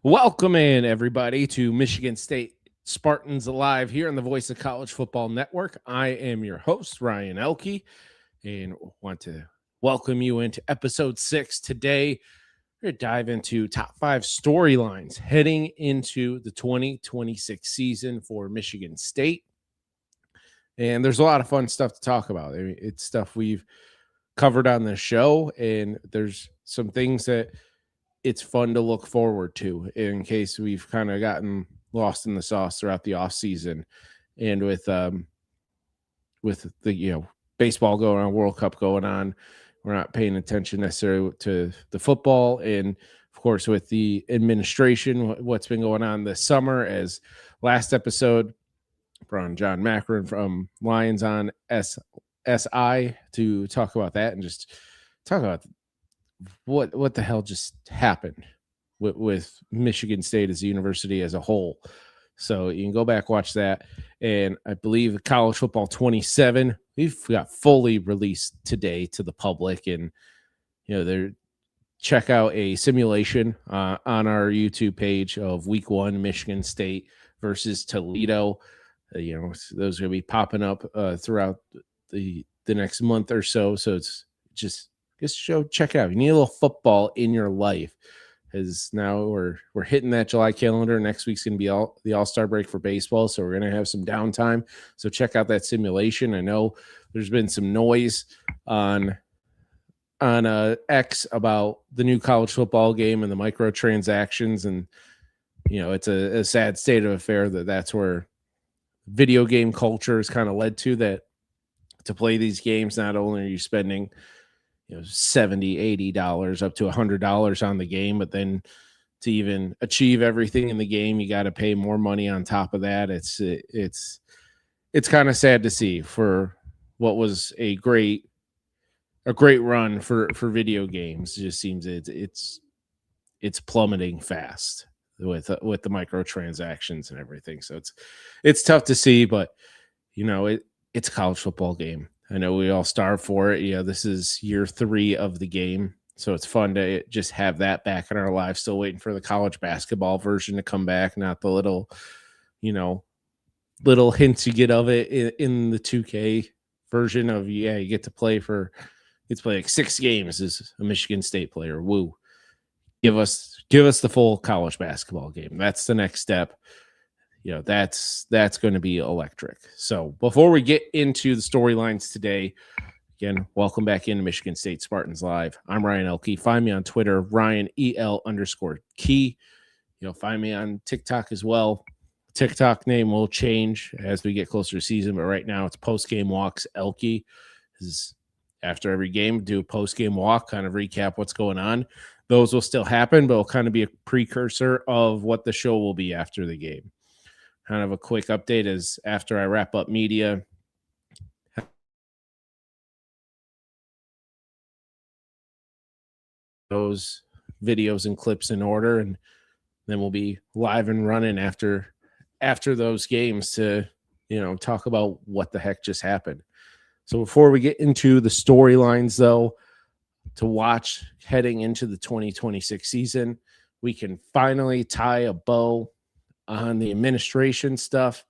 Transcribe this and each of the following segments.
Welcome in, everybody, to Michigan State Spartans Alive here on the Voice of College Football Network. I am your host, Ryan Elke, and want to welcome you into episode 6. Today, we're going to dive into top 5 storylines heading into the 2026 season for Michigan State. And there's a lot of fun stuff to talk about. I mean, it's stuff we've covered on the show, and there's some things that it's fun to look forward to in case we've kind of gotten lost in the sauce throughout the off season. And with the baseball going on, World Cup going on, we're not paying attention necessarily to the football. And of course, with the administration, what's been going on this summer, as last episode brought on John Macron from Lions on SI to talk about that and just talk about what the hell just happened with Michigan State as a university as a whole. So you can go back, watch that. And I believe College Football 27, we've got fully released today to the public. And, check out a simulation on our YouTube page of week 1, Michigan State versus Toledo. Those are going to be popping up throughout the next month or so. So it's just check it out. You need a little football in your life. As now we're hitting that July calendar. Next week's going to be the All-Star break for baseball, so we're going to have some downtime. So check out that simulation. I know there's been some noise on X about the new college football game and the microtransactions, and it's a sad state of affair that's where video game culture has kind of led to that. To play these games, not only are you spending $70, $80 up to $100 on the game, but then to even achieve everything in the game, you got to pay more money on top of that. It's kind of sad to see for what was a great run for video games. It just seems it's plummeting fast with the microtransactions and everything. So it's tough to see, but it's a college football game. I know we all starve for it. This is year 3 of the game. So it's fun to just have that back in our lives. Still waiting for the college basketball version to come back, not the little hints you get of it in the 2K version of, you get to play like 6 games as a Michigan State player. Woo. Give us the full college basketball game. That's the next step. That's going to be electric. So before we get into the storylines today, again, welcome back into Michigan State Spartans Live. I'm Ryan Elke. Find me on Twitter, RyanEL_Key. Find me on TikTok as well. TikTok name will change as we get closer to season, but right now it's post-game walks Elke. After every game, do a post-game walk, kind of recap what's going on. Those will still happen, but it'll kind of be a precursor of what the show will be after the game. Kind of a quick update is after I wrap up media, those videos and clips in order, and then we'll be live and running after those games to talk about what the heck just happened. So before we get into the storylines, though, to watch heading into the 2026 season, we can finally tie a bow on the administration stuff,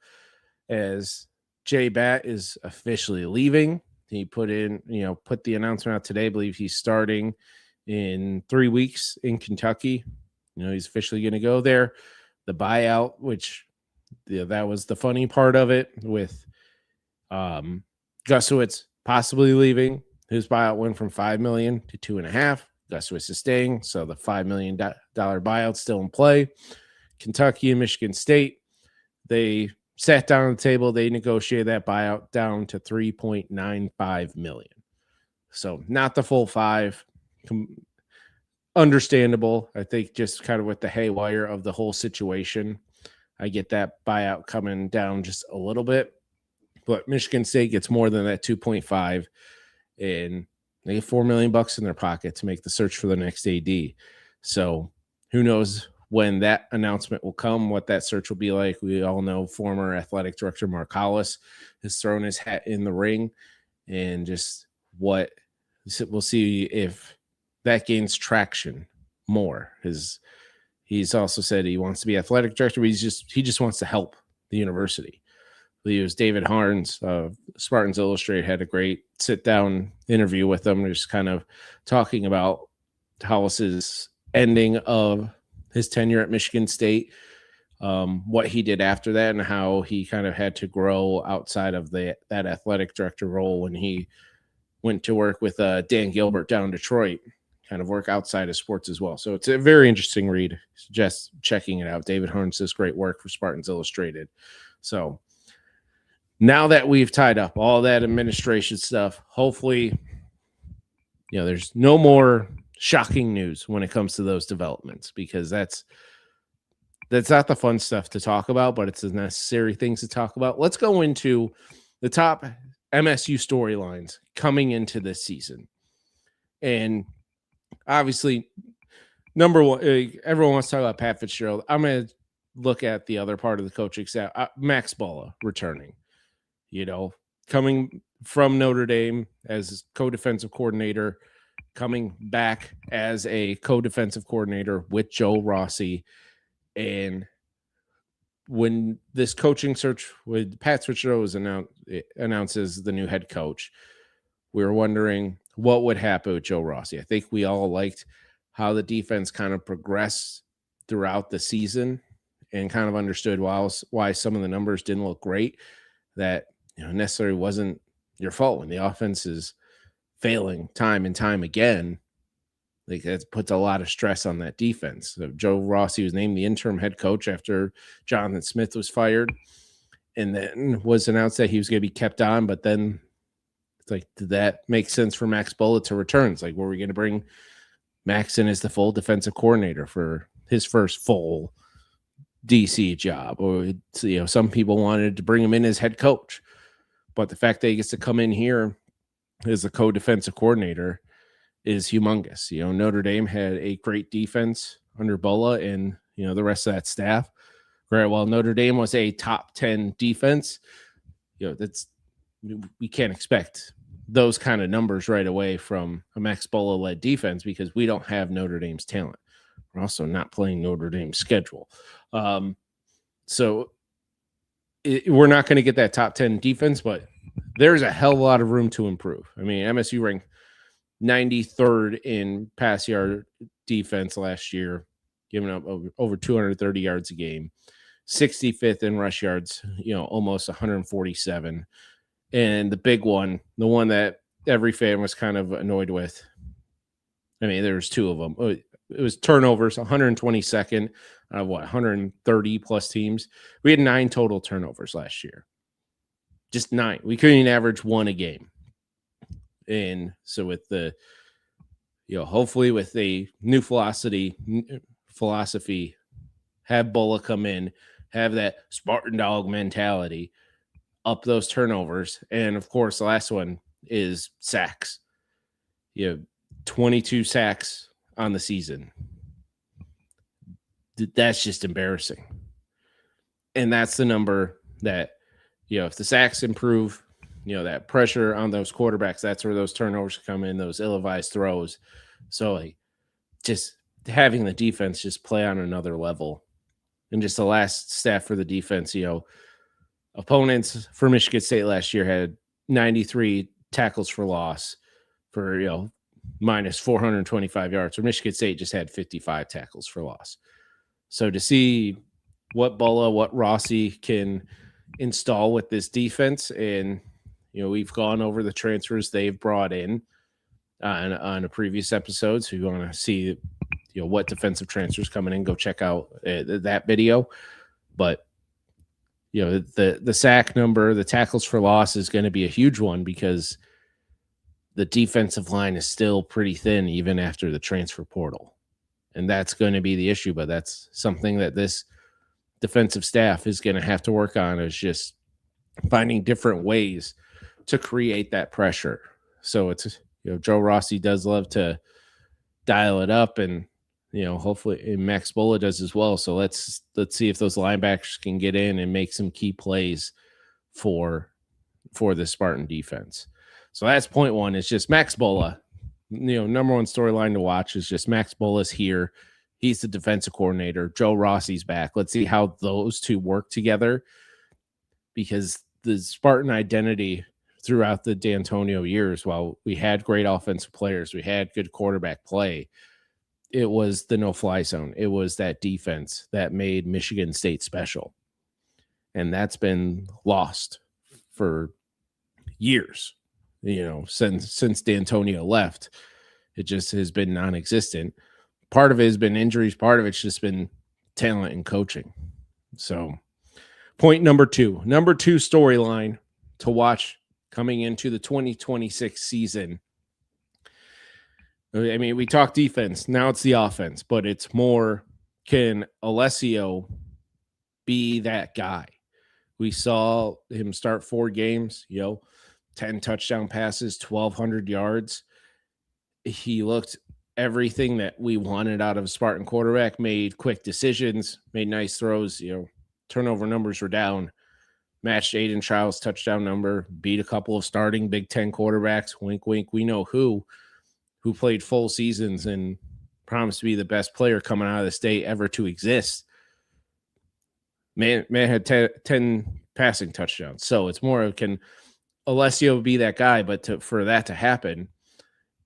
as Jay Batt is officially leaving. He put the announcement out today. I believe he's starting in 3 weeks in Kentucky. He's officially going to go there. The buyout, which that was the funny part of it, with Gusowitz possibly leaving. His buyout went from $5 million to $2.5 million. Gusowitz is staying, so the $5 million buyout still in play. Kentucky and Michigan State, they sat down on the table. They negotiated that buyout down to $3.95 million. So not the full 5. Understandable. I think just kind of with the haywire of the whole situation, I get that buyout coming down just a little bit. But Michigan State gets more than that 2.5, and they get $4 million in their pocket to make the search for the next AD. So who knows when that announcement will come, what that search will be like. We all know former athletic director Mark Hollis has thrown his hat in the ring, and just we'll see if that gains traction more. He's also said he wants to be athletic director, but he just wants to help the university. He was David Harns, Spartans Illustrated, had a great sit-down interview with him, just kind of talking about Hollis's ending of his tenure at Michigan State, what he did after that, and how he kind of had to grow outside of that athletic director role when he went to work with Dan Gilbert down in Detroit, kind of work outside of sports as well. So it's a very interesting read. Suggest checking it out. David Harns does great work for Spartans Illustrated. So now that we've tied up all that administration stuff, hopefully, there's no more shocking news when it comes to those developments, because that's not the fun stuff to talk about, but it's the necessary things to talk about. Let's go into the top MSU storylines coming into this season. And obviously, number one, everyone wants to talk about Pat Fitzgerald. I'm going to look at the other part of the coaching staff. Max Bolla returning. Coming from Notre Dame as co-defensive coordinator, coming back as a co-defensive coordinator with Joe Rossi. And when this coaching search with Pat Fitzgerald was announced as the new head coach, we were wondering what would happen with Joe Rossi. I think we all liked how the defense kind of progressed throughout the season and kind of understood why some of the numbers didn't look great. That necessarily wasn't your fault when the offense is failing time and time again. Like, that puts a lot of stress on that defense. So Joe Rossi was named the interim head coach after Jonathan Smith was fired, and then was announced that he was going to be kept on. But then it's like, did that make sense for Max Bolla to return? It's like, were we going to bring Max in as the full defensive coordinator for his first full DC job? Or some people wanted to bring him in as head coach. But the fact that he gets to come in here as a co-defensive coordinator is humongous. Notre Dame had a great defense under Bolla and, the rest of that staff. Right. While Notre Dame was a top 10 defense, we can't expect those kind of numbers right away from a Max Bolla-led defense, because we don't have Notre Dame's talent. We're also not playing Notre Dame's schedule. So we're not going to get that top 10 defense, but there's a hell of a lot of room to improve. I mean, MSU ranked 93rd in pass yard defense last year, giving up over 230 yards a game, 65th in rush yards, almost 147. And the big one, the one that every fan was kind of annoyed with, I mean, there was two of them. It was turnovers, 122nd out of 130 plus teams. We had 9 total turnovers last year. Just 9. We couldn't even average 1 a game. And so with the, hopefully with a new philosophy, have Bolla come in, have that Spartan dog mentality, up those turnovers. And of course, the last one is sacks. 22 sacks on the season. That's just embarrassing. And that's the number that, if the sacks improve, that pressure on those quarterbacks, that's where those turnovers come in, those ill-advised throws. So, just having the defense just play on another level. And just the last stat for the defense, opponents for Michigan State last year had 93 tackles for loss for, minus 425 yards. Or Michigan State just had 55 tackles for loss. So to see what Bolla, what Rossi can install with this defense, and we've gone over the transfers they've brought in on a previous episode. So you want to see what defensive transfers coming in, go check out that video. But the sack number, the tackles for loss is going to be a huge one, because the defensive line is still pretty thin even after the transfer portal. And that's going to be the issue, but that's something that this defensive staff is going to have to work on, is just finding different ways to create that pressure. So it's, Joe Rossi does love to dial it up, and, hopefully Max Bolla does as well. So let's see if those linebackers can get in and make some key plays for the Spartan defense. So that's point one. It's just Max Bolla. Number one storyline to watch is just Max Bolla's here. He's the defensive coordinator. Joe Rossi's back. Let's see how those two work together, because the Spartan identity throughout the D'Antonio years, while we had great offensive players, we had good quarterback play, it was the no-fly zone. It was that defense that made Michigan State special. And that's been lost for years, since D'Antonio left. It just has been non-existent. Part of it has been injuries. Part of it's just been talent and coaching. So point number two storyline to watch coming into the 2026 season. I mean, we talk defense. Now it's the offense, but it's more, can Alessio be that guy? We saw him start 4 games, 10 touchdown passes, 1,200 yards. He looked everything that we wanted out of a Spartan quarterback, made quick decisions, made nice throws, turnover numbers were down, matched Aiden Child's touchdown number, beat a couple of starting Big Ten quarterbacks, wink, wink, we know who played full seasons and promised to be the best player coming out of the state ever to exist. Man had 10 passing touchdowns. So it's more of, can Alessio be that guy? But for that to happen,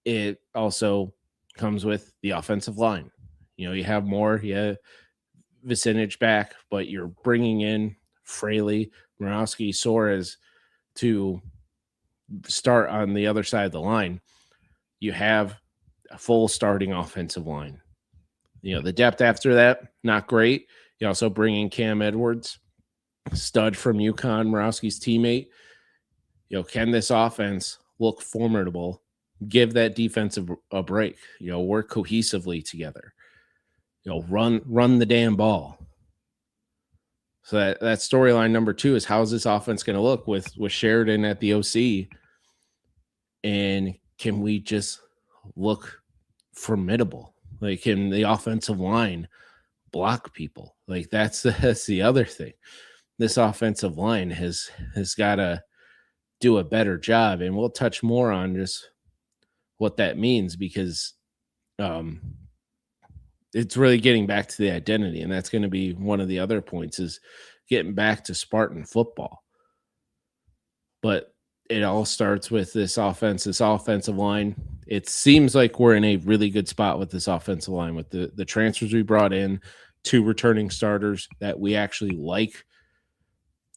it also comes with the offensive line. You have more, Vicinage back, but you're bringing in Fraley, Murawski, Soares to start on the other side of the line. You have a full starting offensive line. The depth after that, not great. You also bring in Cam Edwards, stud from UConn, Murawski's teammate. Can this offense look formidable? Give that defense a break. Work cohesively together. Run the damn ball. So that storyline number 2 is, how's this offense going to look with Sheridan at the OC? And can we just look formidable? Like, can the offensive line block people? Like, that's the other thing. This offensive line has got to do a better job, and we'll touch more on just what that means, because it's really getting back to the identity, and that's going to be one of the other points, is getting back to Spartan football. But it all starts with this offensive line. It seems like we're in a really good spot with this offensive line, with the transfers we brought in, 2 returning starters that we actually like.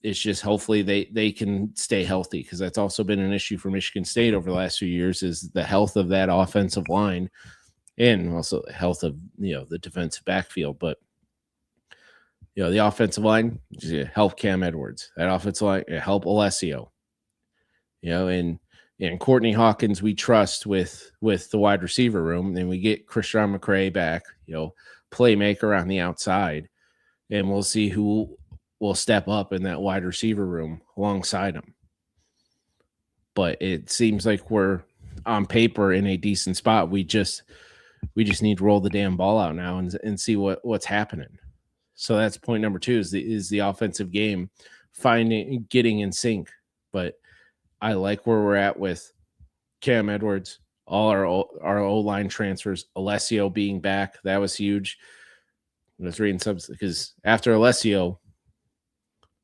It's just, hopefully they can stay healthy, because that's also been an issue for Michigan State over the last few years, is the health of that offensive line, and also the health of the defensive backfield. But the offensive line, help Cam Edwards. That offensive line, help Alessio. And Courtney Hawkins we trust with the wide receiver room. Then we get Christian McCray back, playmaker on the outside, and we'll see who will step up in that wide receiver room alongside him. But it seems like we're on paper in a decent spot. We just need to roll the damn ball out now and see what's happening. So that's point number 2, is the offensive game, getting in sync. But I like where we're at with Cam Edwards, all our O-line transfers, Alessio being back. That was huge. I was reading something, because after Alessio,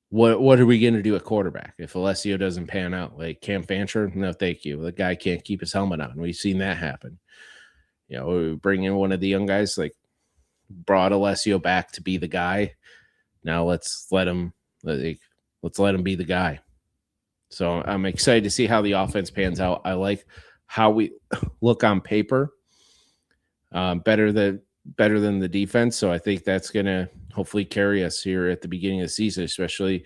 what are we going to do at quarterback if Alessio doesn't pan out? Like Cam Fancher, no thank you. The guy can't keep his helmet on. We've seen that happen. We bring in one of the young guys, like brought Alessio back to be the guy. Now let's let him be the guy. So I'm excited to see how the offense pans out. I like how we look on paper, better than the defense. So I think that's going to hopefully carry us here at the beginning of the season, especially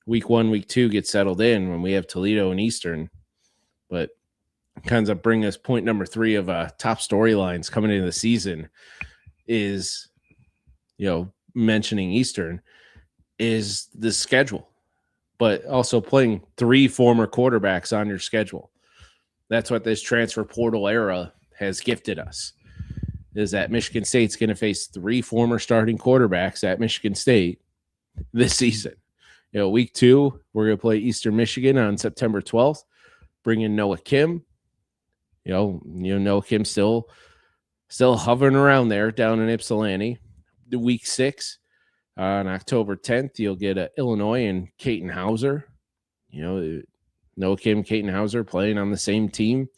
week 1, week 2 get settled in when we have Toledo and Eastern. But kind of bring us point number 3 of top storylines coming into the season is, mentioning Eastern, is the schedule, but also playing 3 former quarterbacks on your schedule. That's what this transfer portal era has gifted us, is that Michigan State's going to face 3 former starting quarterbacks at Michigan State this season. Week 2, we're going to play Eastern Michigan on September 12th, bring in Noah Kim. Noah Kim still still hovering around there down in Ypsilanti. The week 6 on October 10th, you'll get Illinois and Caton Hauser. Noah Kim, Caton Hauser playing on the same team.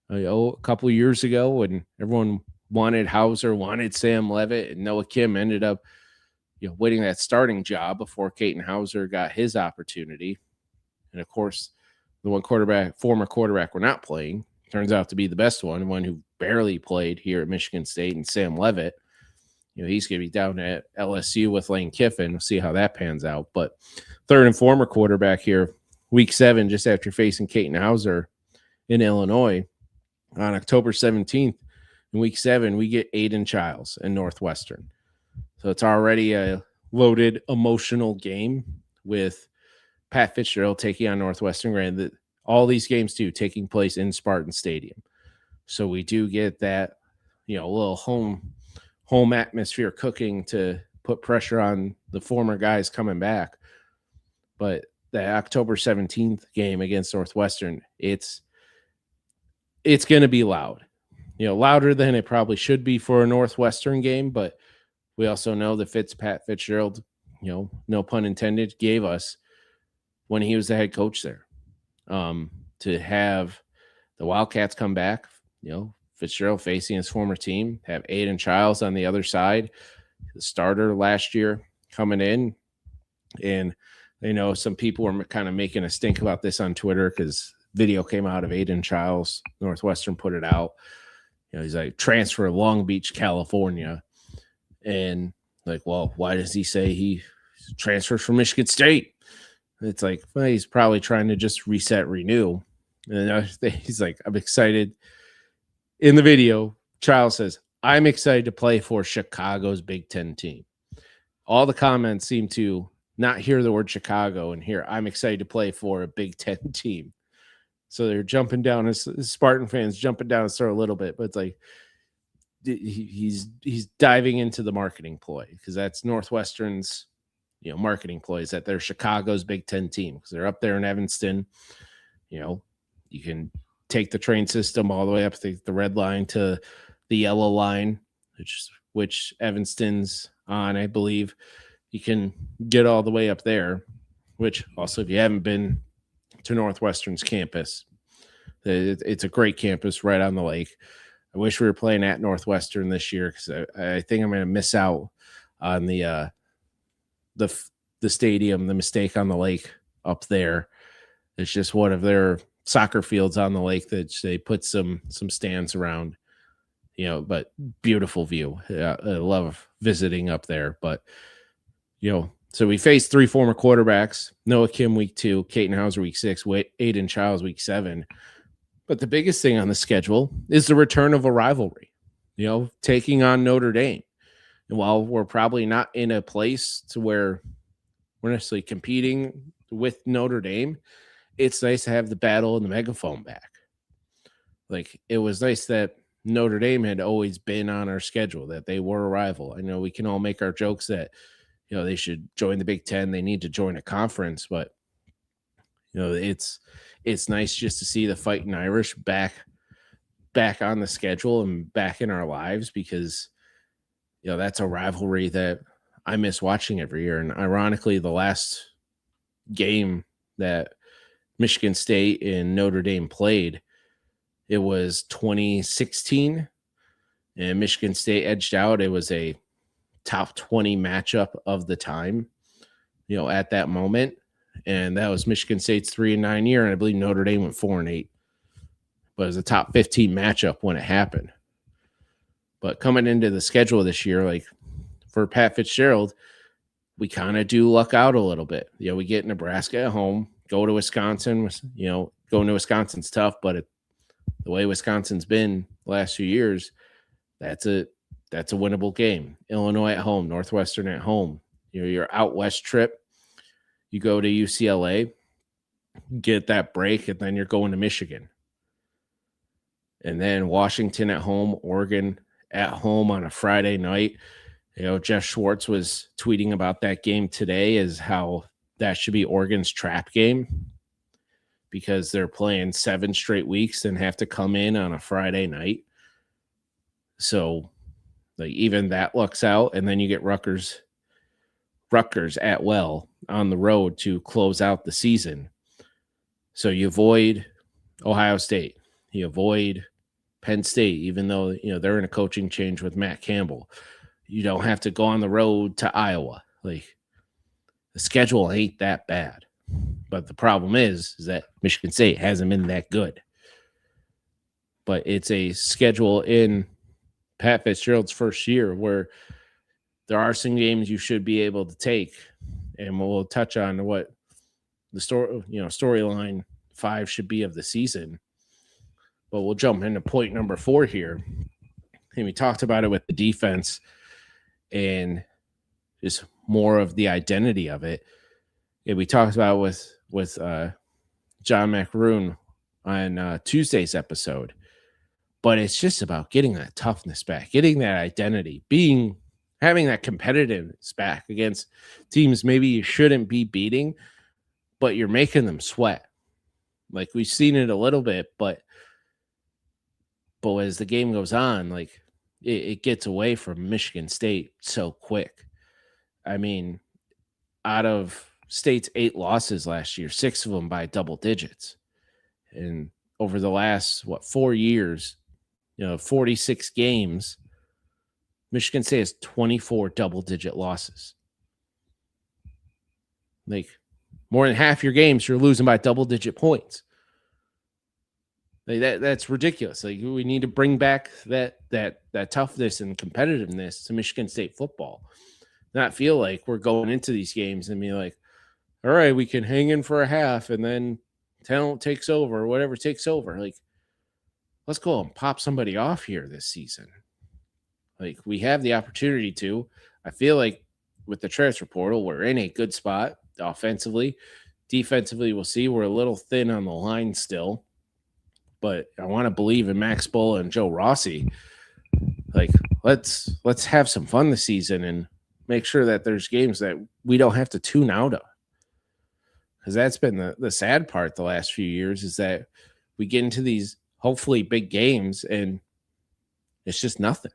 A couple years ago when everyone wanted Hauser, wanted Sam Levitt, and Noah Kim ended up winning that starting job before Caton Hauser got his opportunity. And of course, the former quarterback we're not playing turns out to be the best one who barely played here at Michigan State, and Sam Levitt. He's going to be down at LSU with Lane Kiffin. We'll see how that pans out. But third and former quarterback here, week 7, just after facing Caton Hauser in Illinois on October 17th. In week 7, we get Aiden Childs and Northwestern. So it's already a loaded, emotional game with Pat Fitzgerald taking on Northwestern. Granted, all these games too taking place in Spartan Stadium. So we do get that, a little home atmosphere cooking to put pressure on the former guys coming back. But the October 17th game against Northwestern, it's going to be loud. Louder than it probably should be for a Northwestern game, but we also know that Pat Fitzgerald, no pun intended, gave us when he was the head coach there. To have the Wildcats come back, Fitzgerald facing his former team, have Aiden Childs on the other side, the starter last year coming in. And some people were kind of making a stink about this on Twitter because video came out of Aiden Childs. Northwestern put it out. He's like, transfer Long Beach, California. And like, well, why does he say he transfers from Michigan State? It's like, well, he's probably trying to just reset, renew. And he's like, I'm excited. In the video, Childs says, I'm excited to play for Chicago's Big Ten team. All the comments seem to not hear the word Chicago and hear, I'm excited to play for a Big Ten team. So they're jumping down, as Spartan fans jumping down his throat a little bit, but it's like he's diving into the marketing ploy because that's Northwestern's marketing ploys, that they're Chicago's Big Ten team because they're up there in Evanston. You can take the train system all the way up to the red line to the yellow line, which Evanston's on, I believe. You can get all the way up there, which also, if you haven't been to Northwestern's campus, it's a great campus right on the lake. I wish we were playing at Northwestern this year because I think I'm going to miss out on the stadium, the mistake on the lake up there. It's just one of their soccer fields on the lake that they put some stands around, but beautiful view. I love visiting up there. But, so we faced 3 former quarterbacks, Noah Kim week 2, Caton Hauser week 6, Aiden Childs week 7. But the biggest thing on the schedule is the return of a rivalry, taking on Notre Dame. And while we're probably not in a place to where we're necessarily competing with Notre Dame, it's nice to have the battle and the megaphone back. Like, it was nice that Notre Dame had always been on our schedule, that they were a rival. I know we can all make our jokes that, they should join the Big Ten. They need to join a conference, but, it's nice just to see the Fighting Irish back on the schedule and back in our lives because, that's a rivalry that I miss watching every year. And ironically, the last game that Michigan State and Notre Dame played, it was 2016, and Michigan State edged out. It was a top 20 matchup of the time, at that moment. And that was Michigan State's 3-9 year. And I believe Notre Dame went 4-8, but it was a top 15 matchup when it happened. But coming into the schedule this year, like for Pat Fitzgerald, we kind of do luck out a little bit. We get Nebraska at home, go to Wisconsin. Going to Wisconsin's tough, but the way Wisconsin's been the last few years, that's a winnable game. Illinois at home, Northwestern at home. Your out west trip, you go to UCLA, get that break, and then you're going to Michigan. And then Washington at home, Oregon at home on a Friday night. Jeff Schwartz was tweeting about that game today as how that should be Oregon's trap game because they're playing 7 straight weeks and have to come in on a Friday night. So like even that lucks out, and then you get Rutgers at on the road to close out the season. So you avoid Ohio State, you avoid Penn State, even though they're in a coaching change with Matt Campbell. You don't have to go on the road to Iowa. Like the schedule ain't that bad. But the problem is that Michigan State hasn't been that good. But it's a schedule in Pat Fitzgerald's first year where there are some games you should be able to take, and we'll touch on what the storyline 5 should be of the season. But we'll jump into point number 4 here. And we talked about it with the defense and just more of the identity of it. And we talked about it with John McRoon on Tuesday's episode. But it's just about getting that toughness back, getting that identity, having that competitiveness back against teams maybe you shouldn't be beating, but you're making them sweat. Like we've seen it a little bit, but as the game goes on, like it gets away from Michigan State so quick. I mean, out of State's 8 losses last year, 6 of them by double digits. And over the last, 4 years, 46 games, Michigan State has 24 double-digit losses. Like, more than half your games, you're losing by double-digit points. Like that's ridiculous. Like, we need to bring back that toughness and competitiveness to Michigan State football. Not feel like we're going into these games and be like, all right, we can hang in for a half and then talent takes over, or whatever takes over. Like, let's go and pop somebody off here this season. Like, we have the opportunity to. I feel like with the transfer portal, we're in a good spot offensively. Defensively, we'll see. We're a little thin on the line still. But I want to believe in Max Bull and Joe Rossi. Like, let's have some fun this season and make sure that there's games that we don't have to tune out of. Because that's been the sad part the last few years, is that we get into these hopefully big games and it's just nothing.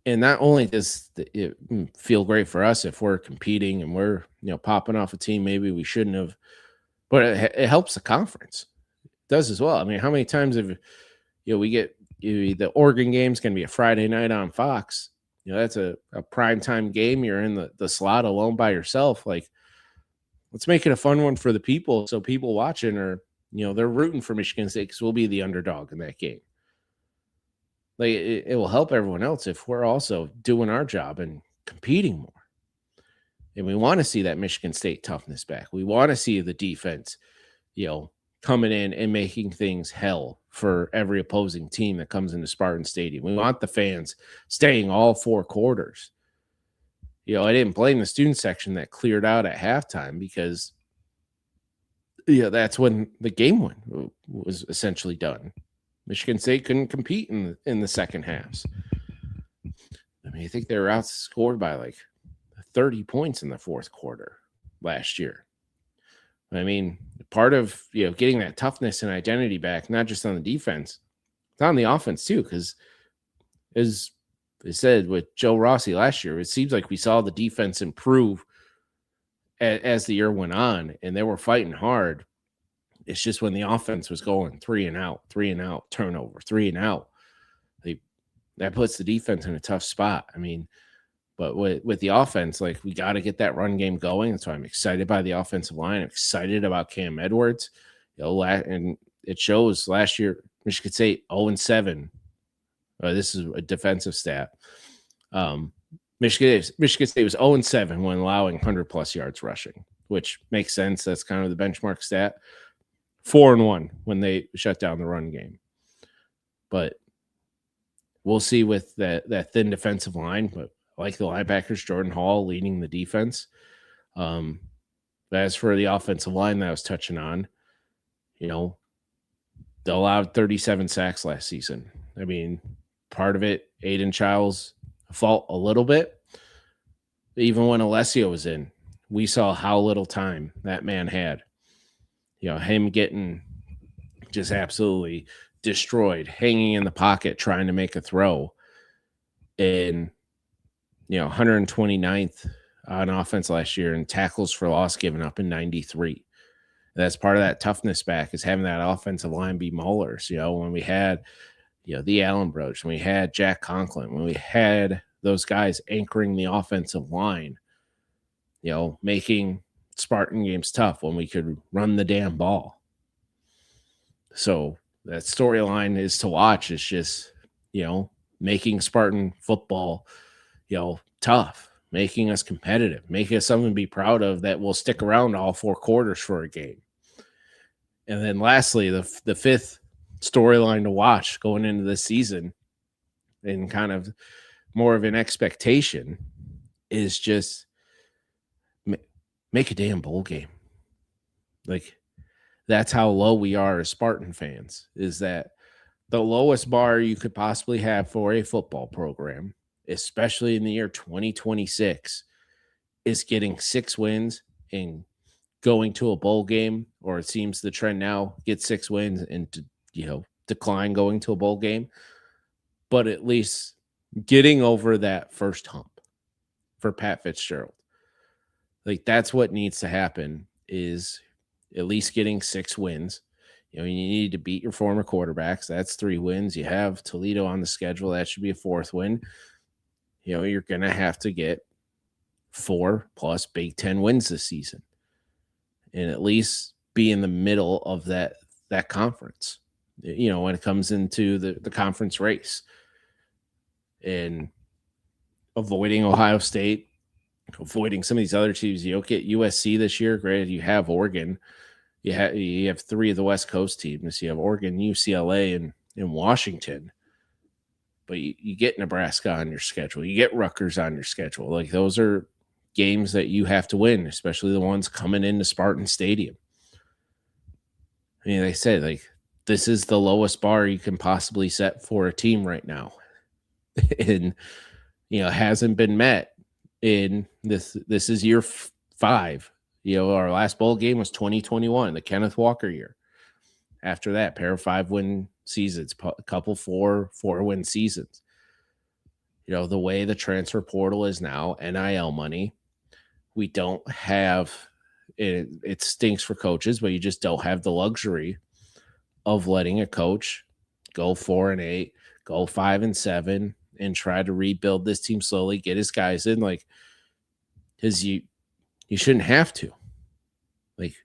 And not only does it feel great for us if we're competing and we're popping off a team maybe we shouldn't have, but it helps the conference. It does as well. I mean, how many times have we get the Oregon game's going to be a Friday night on Fox? That's a primetime game. You're in the slot alone by yourself. Like, let's make it a fun one for the people, so people watching are they're rooting for Michigan State because we'll be the underdog in that game. Like, it will help everyone else if we're also doing our job and competing more. And we want to see that Michigan State toughness back. We want to see the defense, coming in and making things hell for every opposing team that comes into Spartan Stadium. We want the fans staying all 4 quarters. I didn't blame the student section that cleared out at halftime because that's when the game was essentially done. Michigan State couldn't compete in the second halves. I mean, I think they were outscored by like 30 points in the fourth quarter last year. I mean, part of getting that toughness and identity back, not just on the defense, it's on the offense too. Because as I said with Joe Rossi last year, it seems like we saw the defense improve as the year went on, and they were fighting hard. It's just when the offense was going 3 and out, turnover, 3 and out, that puts the defense in a tough spot. I mean, but with the offense, like, we got to get that run game going. That's why I'm excited by the offensive line. I'm excited about Cam Edwards. And it shows last year, Michigan State 0-7. This is a defensive stat. Michigan State was 0-7 when allowing 100-plus yards rushing, which makes sense. That's kind of the benchmark stat. 4-1 when they shut down the run game. But we'll see with that thin defensive line. But I like the linebackers, Jordan Hall leading the defense. As for the offensive line that I was touching on, they allowed 37 sacks last season. I mean, part of it, Aiden Childs' fault a little bit. Even when Alessio was in, we saw how little time that man had. Him getting just absolutely destroyed, hanging in the pocket, trying to make a throw. And, 129th on offense last year, and tackles for loss given up in 93. That's part of that toughness back, is having that offensive line be maulers. When we had, the Allen brothers, when we had Jack Conklin, when we had those guys anchoring the offensive line, making Spartan games tough when we could run the damn ball. So that storyline is to watch. It's just, making Spartan football, tough, making us competitive, making us something to be proud of that will stick around all 4 quarters for a game. And then lastly, the fifth storyline to watch going into this season, and kind of more of an expectation, is just make a damn bowl game. Like, that's how low we are as Spartan fans, is that the lowest bar you could possibly have for a football program, especially in the year 2026, is getting 6 wins and going to a bowl game, or it seems the trend now, get 6 wins and, decline going to a bowl game, but at least getting over that first hump for Pat Fitzgerald. Like, that's what needs to happen, is at least getting 6 wins. You need to beat your former quarterbacks. That's 3 wins. You have Toledo on the schedule. That should be a 4th win. You're going to have to get 4 plus Big Ten wins this season, and at least be in the middle of that conference, when it comes into the conference race, and avoiding Ohio State, avoiding some of these other teams. You don't get USC this year. Granted, you have Oregon. You have 3 of the West Coast teams. You have Oregon, UCLA, and Washington. But you get Nebraska on your schedule. You get Rutgers on your schedule. Like, those are games that you have to win, especially the ones coming into Spartan Stadium. I mean, they said, like, this is the lowest bar you can possibly set for a team right now. And, hasn't been met in this. This is year 5. Our last bowl game was 2021, the Kenneth Walker year. After that, pair of 5-win seasons, a couple 4-win seasons. The way the transfer portal is now, NIL money, we don't have it. It stinks for coaches, but you just don't have the luxury of letting a coach go 4-8, go 5-7, and try to rebuild this team slowly, get his guys in. Like, because you shouldn't have to. Like,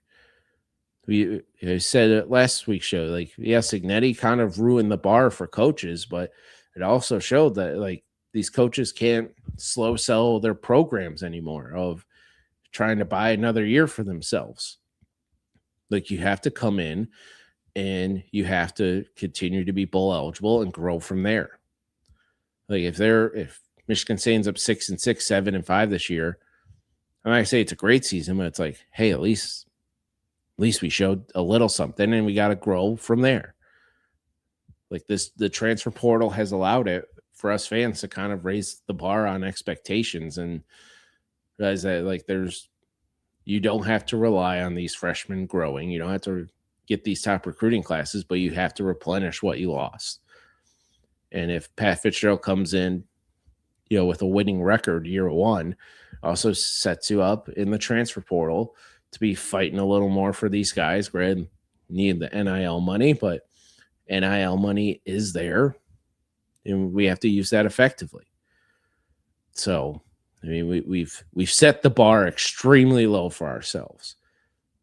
we said it last week's show, like, yes, Ignetti kind of ruined the bar for coaches, but it also showed that, like, these coaches can't slow sell their programs anymore, of trying to buy another year for themselves. Like, you have to come in and you have to continue to be bowl eligible and grow from there. Like, if Michigan State ends up 6-6, 7-5 this year, I might say it's a great season, but it's like, hey, at least we showed a little something, and we got to grow from there. Like, the transfer portal has allowed it for us fans to kind of raise the bar on expectations, and realize that, like, you don't have to rely on these freshmen growing. You don't have to get these top recruiting classes, but you have to replenish what you lost. And if Pat Fitzgerald comes in, with a winning record year 1, also sets you up in the transfer portal to be fighting a little more for these guys. Granted, need the NIL money, but NIL money is there, and we have to use that effectively. So, I mean, we've set the bar extremely low for ourselves.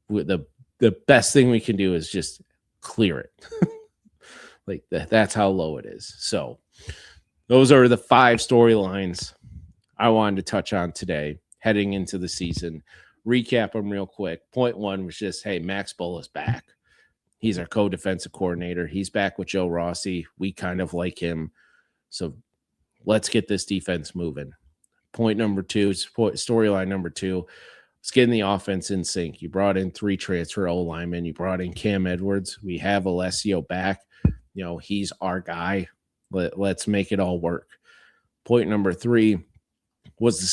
The best thing we can do is just clear it. Like, that's how low it is. So, those are the 5 storylines I wanted to touch on today, heading into the season. Recap them real quick. Point 1 was just, hey, Max Bull is back. He's our co-defensive coordinator. He's back with Joe Rossi. We kind of like him. So let's get this defense moving. Point number 2, storyline number 2, let's get the offense in sync. You brought in 3 transfer O-linemen. You brought in Cam Edwards. We have Alessio back. He's our guy. Let's make it all work. Point number 3 was the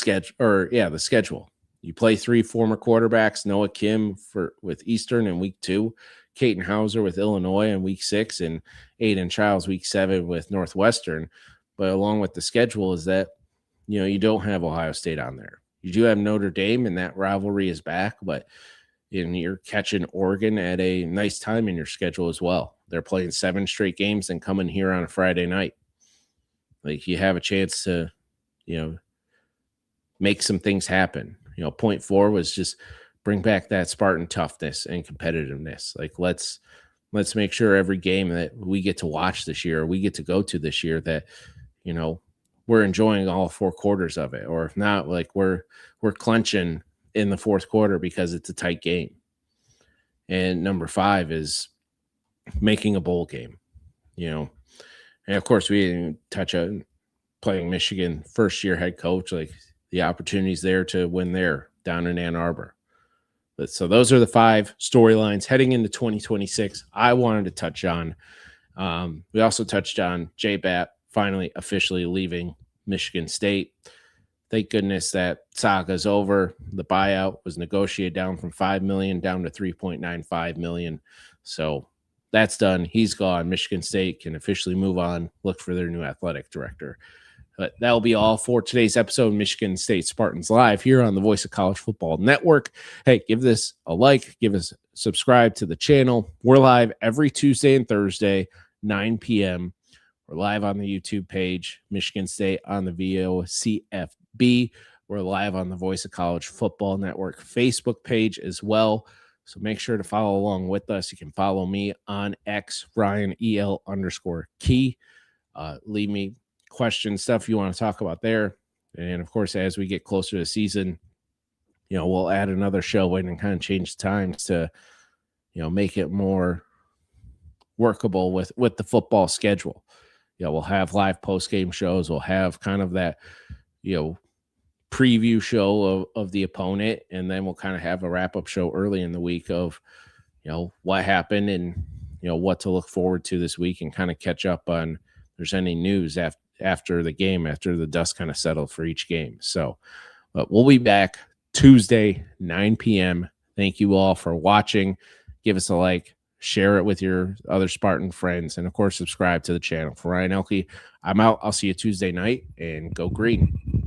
schedule. You play 3 former quarterbacks, Noah Kim with Eastern in week 2, Caton Hauser with Illinois in week 6 and Aiden Childs week 7 with Northwestern. But along with the schedule is that, you don't have Ohio State on there. You do have Notre Dame, and that rivalry is back, but you're catching Oregon at a nice time in your schedule as well. They're playing 7 straight games and coming here on a Friday night. Like, you have a chance to, make some things happen. Point 4 was just bring back that Spartan toughness and competitiveness. Like, let's make sure every game that we get to watch this year, or we get to go to this year, that, we're enjoying all 4 quarters of it. Or if not, like, we're clenching in the 4th quarter because it's a tight game. And number 5 is making a bowl game, and of course we didn't touch on playing Michigan first year head coach, like the opportunities there to win there down in Ann Arbor. But so those are the 5 storylines heading into 2026 I wanted to touch on. We also touched on J-Bat finally officially leaving Michigan State. Thank goodness that saga's over. The buyout was negotiated down from $5 million down to $3.95 million. So that's done. He's gone. Michigan State can officially move on, look for their new athletic director. But that'll be all for today's episode of Michigan State Spartans Live here on the Voice of College Football Network. Hey, give this a like, subscribe to the channel. We're live every Tuesday and Thursday, 9 p.m. We're live on the YouTube page, Michigan State on the VOCFB. We're live on the Voice of College Football Network Facebook page as well. So make sure to follow along with us. You can follow me on X, RyanEL_Key. Leave me questions, stuff you want to talk about there. And of course, as we get closer to the season, we'll add another show in and kind of change the times to, make it more workable with the football schedule. We'll have live post-game shows. We'll have kind of that, preview show of the opponent, and then we'll kind of have a wrap-up show early in the week of, what happened and, what to look forward to this week, and kind of catch up on if there's any news after the game, after the dust kind of settled for each game. So we'll be back Tuesday, 9 p.m. Thank you all for watching. Give us a like, share it with your other Spartan friends, and of course, subscribe to the channel. For Ryan Elke, I'm out. I'll see you Tuesday night, and go green.